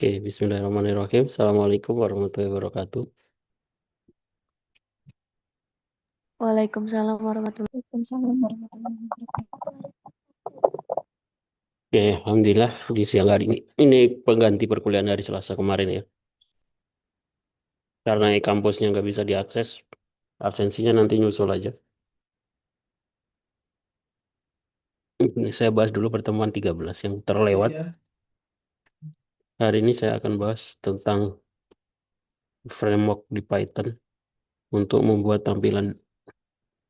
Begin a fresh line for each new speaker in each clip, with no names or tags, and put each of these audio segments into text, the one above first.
Oke, bismillahirrahmanirrahim. Assalamualaikum warahmatullahi wabarakatuh.
Waalaikumsalam warahmatullahi
Oke, alhamdulillah di siang hari ini. Ini pengganti perkuliahan hari Selasa kemarin ya. Karena kampusnya nggak bisa diakses, absensinya nanti nyusul aja. Ini saya bahas dulu pertemuan 13 yang terlewat. Hari ini saya akan bahas tentang framework di Python untuk membuat tampilan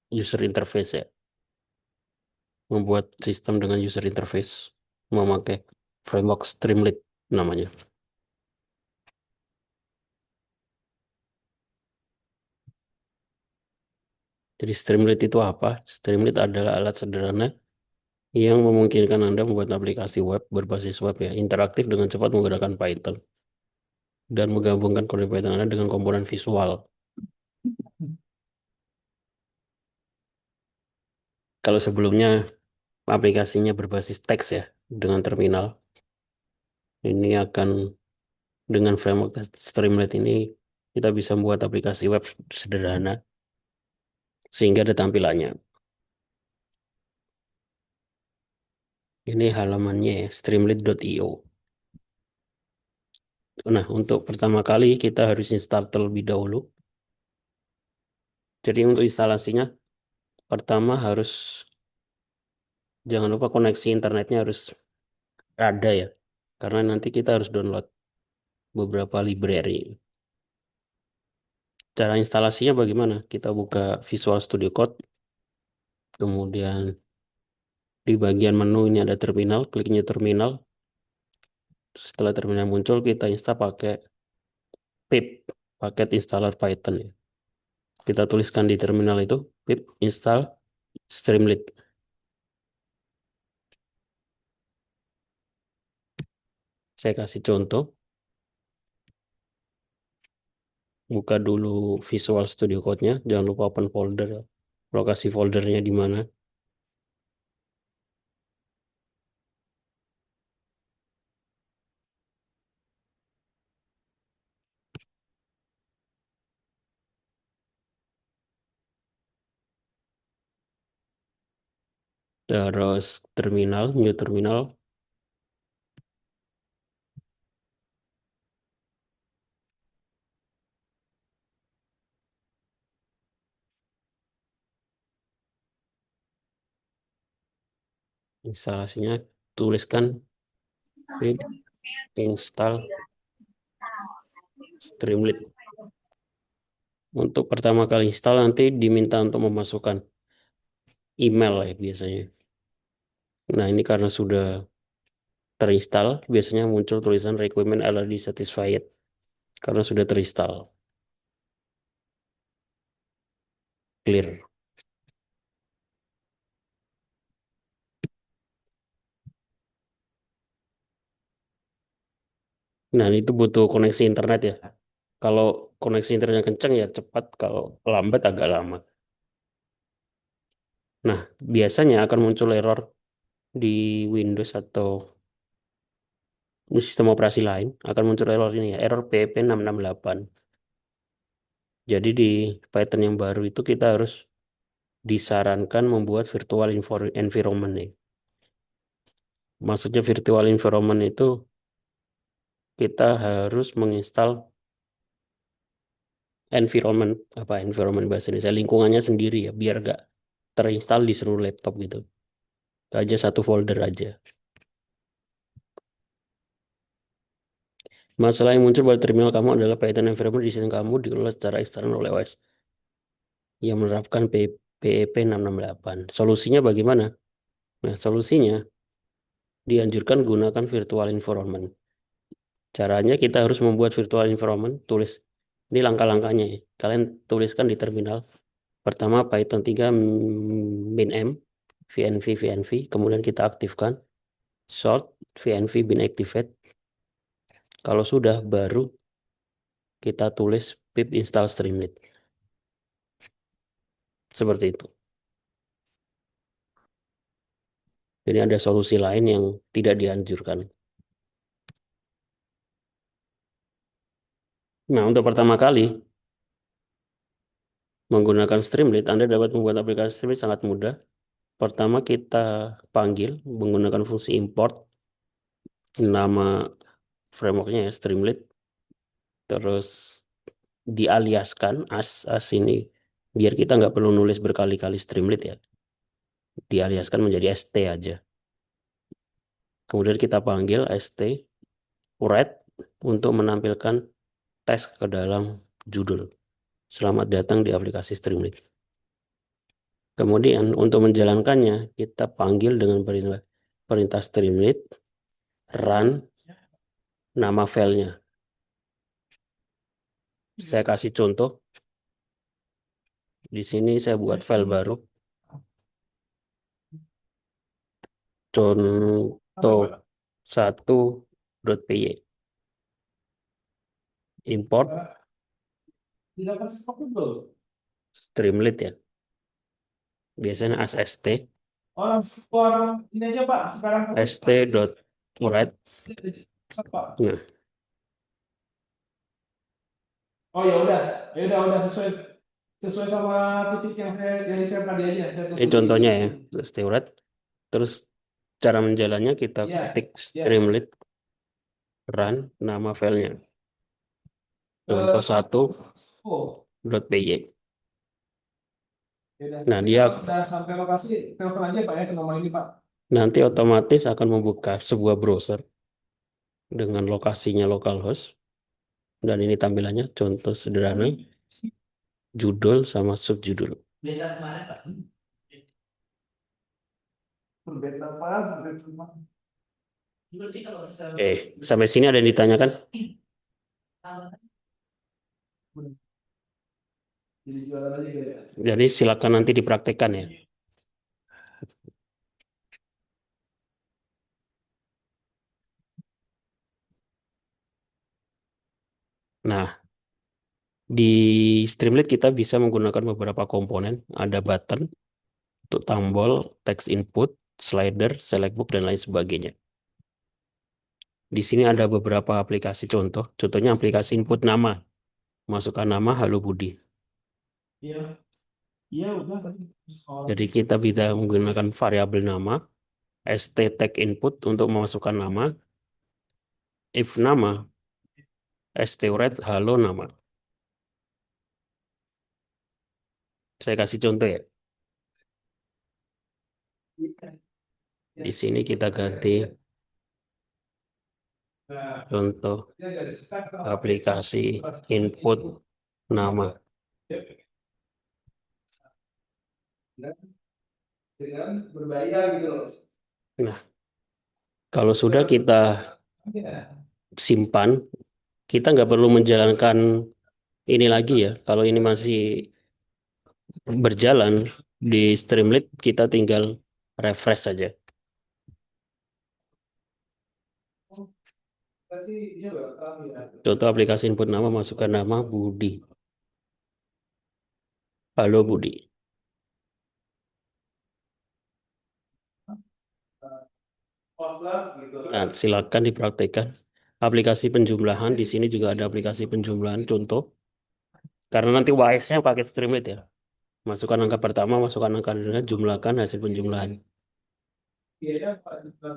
user interface ya. Membuat sistem dengan user interface memakai framework Streamlit namanya. Jadi Streamlit itu apa? Streamlit adalah alat sederhana yang memungkinkan Anda membuat aplikasi web berbasis web ya, interaktif dengan cepat menggunakan Python dan menggabungkan kode Python Anda dengan komponen visual. Kalau sebelumnya aplikasinya berbasis teks ya, dengan terminal, ini akan dengan framework Streamlit ini kita bisa membuat aplikasi web sederhana sehingga ada tampilannya. Ini halamannya ya, streamlit.io. Nah, untuk pertama kali kita harus install terlebih dahulu. Jadi untuk instalasinya, pertama harus jangan lupa koneksi internetnya harus ada ya. Karena nanti kita harus download beberapa library. Cara instalasinya bagaimana? Kita buka Visual Studio Code, kemudian di bagian menu ini ada terminal, kliknya terminal. Setelah terminal muncul, kita install pakai pip, paket installer Python ya. Kita tuliskan di terminal itu pip install Streamlit. Saya kasih contoh, buka dulu Visual Studio Code-nya, jangan lupa open folder, lokasi foldernya di mana. Terus terminal, new terminal, instalasinya tuliskan pip install Streamlit. Untuk pertama kali install nanti diminta untuk memasukkan email ya biasanya. Nah ini karena sudah terinstall, biasanya muncul tulisan requirement already satisfied karena sudah terinstall. Clear. Nah itu butuh koneksi internet ya. Kalau koneksi internetnya kencang ya cepat, kalau lambat agak lama. Nah biasanya akan muncul error di Windows atau sistem operasi lain, akan muncul error ini ya, error PHP 668. Jadi di Python yang baru itu kita harus disarankan membuat virtual environment nih. Maksudnya virtual environment itu kita harus menginstal environment, apa environment bahasa Indonesia, lingkungannya sendiri ya, biar gak terinstall di seluruh laptop gitu. Aja satu folder aja. Masalah yang muncul pada terminal kamu adalah Python environment di sistem kamu dikelola secara eksternal oleh OS yang menerapkan PEP 668. Solusinya bagaimana? Nah, solusinya dianjurkan gunakan virtual environment. Caranya kita harus membuat virtual environment, tulis. Ini langkah-langkahnya ya. Kalian tuliskan di terminal. Pertama Python 3 min-m, VNV, kemudian kita aktifkan short VNV bin activate. Kalau sudah, baru kita tulis pip install Streamlit. Seperti itu. Jadi ada solusi lain yang tidak dianjurkan. Nah, untuk pertama kali menggunakan Streamlit, Anda dapat membuat aplikasi Streamlit sangat mudah. Pertama kita panggil menggunakan fungsi import nama frameworknya ya Streamlit, terus dialiaskan as ini biar kita nggak perlu nulis berkali-kali Streamlit ya, dialiaskan menjadi st aja. Kemudian kita panggil st write untuk menampilkan teks ke dalam judul. Selamat datang di aplikasi Streamlit. Kemudian untuk menjalankannya kita panggil dengan perintah Streamlit run nama filenya. Saya kasih contoh. Di sini saya buat file baru. Contoh 1.py. Import Streamlit ya. Biasanya as st. st.write. Nah,
Ya udah sesuai sesuai sama titik yang saya tadi aja.
ini contohnya ya. St.write. Terus cara menjalannya kita
Iya,
ketik
iya.
Streamlit run nama filenya. Contoh 1.py.
Ya udah.
Nah,
Nanti
dia
kalau udah sampai lokasi, telepon aja Pak ya ke nomor ini Pak.
nanti otomatis akan membuka sebuah browser dengan lokasinya localhost. Dan ini tampilannya contoh sederhana, judul sama subjudul. Sampai sini ada yang ditanyakan? Jadi silakan nanti dipraktekkan ya. Nah, di Streamlit kita bisa menggunakan beberapa komponen. Ada button untuk tombol, text input, slider, select book, dan lain sebagainya. Di sini ada beberapa aplikasi contoh. Contohnya aplikasi input nama. Masukkan nama Halo Budi.
Iya, iya udah.
Jadi kita bisa menggunakan variabel nama, st tag input untuk memasukkan nama, if nama, stwrite halo nama. Saya kasih contoh ya. Di sini kita ganti contoh aplikasi input nama.
Dengan berbayar gitu loh.
Nah, kalau sudah kita
Iya.
simpan, kita nggak perlu menjalankan ini lagi ya. Kalau ini masih berjalan di Streamlit, kita tinggal refresh saja.
Kasih iya Pak.
Contoh aplikasi input nama, masukkan nama Budi. Halo Budi. Nah, silakan dipraktekkan. Aplikasi penjumlahan di sini juga ada aplikasi penjumlahan contoh. Karena nanti WAS-nya pakai Streamlit ya. Masukkan angka pertama, masukkan angka kedua, jumlahkan hasil penjumlahan.
Iya Pak.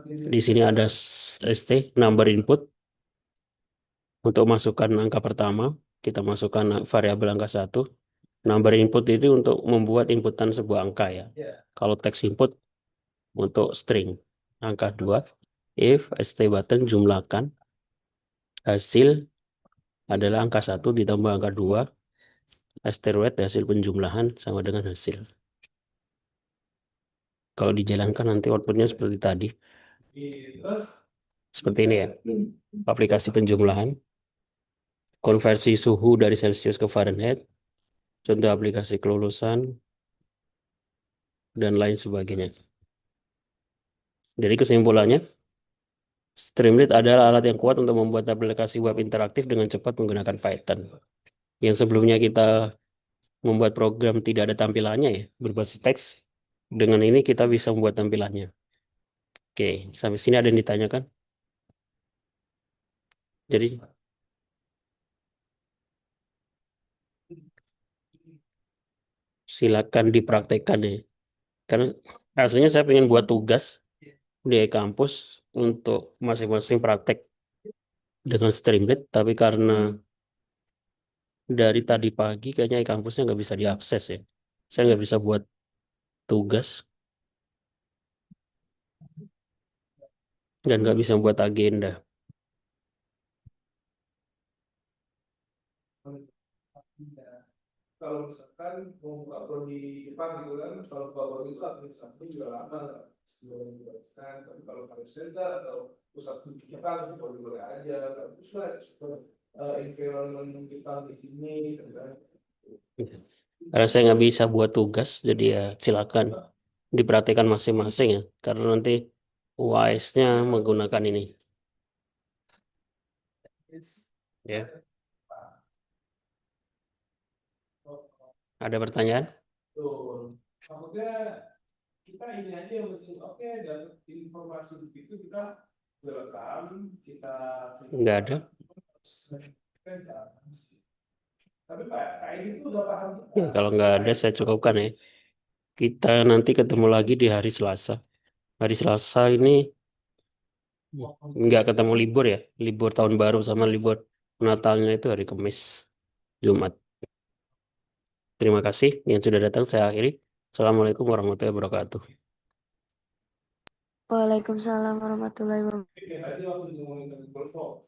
Di sini ada ST, number input. Untuk masukkan angka pertama, kita masukkan variabel angka 1. Number input itu untuk membuat inputan sebuah angka ya. Kalau text input untuk string. Angka 2. If ST button jumlahkan hasil adalah angka 1 ditambah angka 2. Asteroid hasil penjumlahan sama dengan hasil. Kalau dijalankan nanti outputnya seperti tadi. Seperti ini ya. Aplikasi penjumlahan. Konversi suhu dari Celsius ke Fahrenheit. Contoh aplikasi kelulusan. Dan lain sebagainya. Jadi kesimpulannya, Streamlit adalah alat yang kuat untuk membuat aplikasi web interaktif dengan cepat menggunakan Python. Yang sebelumnya kita membuat program tidak ada tampilannya ya, berbasis teks. Dengan ini kita bisa membuat tampilannya. Oke, sampai sini ada yang ditanyakan? Jadi silakan dipraktekkan ya. Karena aslinya saya pengen buat tugas di kampus untuk masing-masing praktek dengan Streamlit, tapi karena dari tadi pagi kayaknya kampusnya nggak bisa diakses ya. Saya nggak bisa buat tugas dan nggak bisa buat agenda.
Kalau misalkan mau buka pro di Jepang gitu kan, kalau buka pro itu administrasinya juga lama sebelum dibuatkan. Tapi kalau call center atau pusat kunci Jepang itu boleh boleh aja. Terus lah environment Jepang di sini gitu kan.
Karena saya nggak bisa buat tugas, jadi ya silakan diperhatikan masing-masing ya. Karena nanti wise-nya menggunakan ini. Ya, ada pertanyaan?
Tuh, maksudnya kita ini aja yang penting oke dan informasi begitu kita welcome kita
Nggak ada.
tapi Pak ini tuh udah paham
Ya, kalau nggak ada saya cukupkan ya. Kita nanti ketemu lagi di hari Selasa. Hari Selasa ini nggak ketemu libur ya. Libur tahun baru sama libur Natalnya itu hari Kamis, Jumat. Terima kasih yang sudah datang. Saya akhiri. Assalamualaikum warahmatullahi wabarakatuh.
Waalaikumsalam warahmatullahi wabarakatuh.
kita aja waktu ngomongin tentang golf,